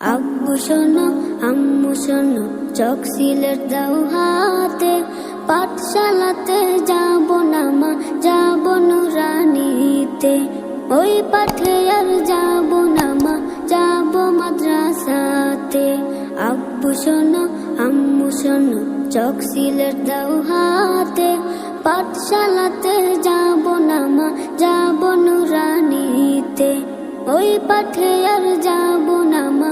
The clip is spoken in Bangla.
আব্বু শোনো আম্মু শোনো, চক সিলেট দাও হাতে, পাঠশালাতে যাব না মা, যাব নুরানিতে। ওই পাঠে আর যাব না মা, যাব মাদ্রাসাতে। আব্বু শোনো আম্মু শোনো, চক সিলেট দাও হাতে, পাঠশালাতে যাব না মা, যাব নুরানিতে। ওই পাঠে আর যাব না মা,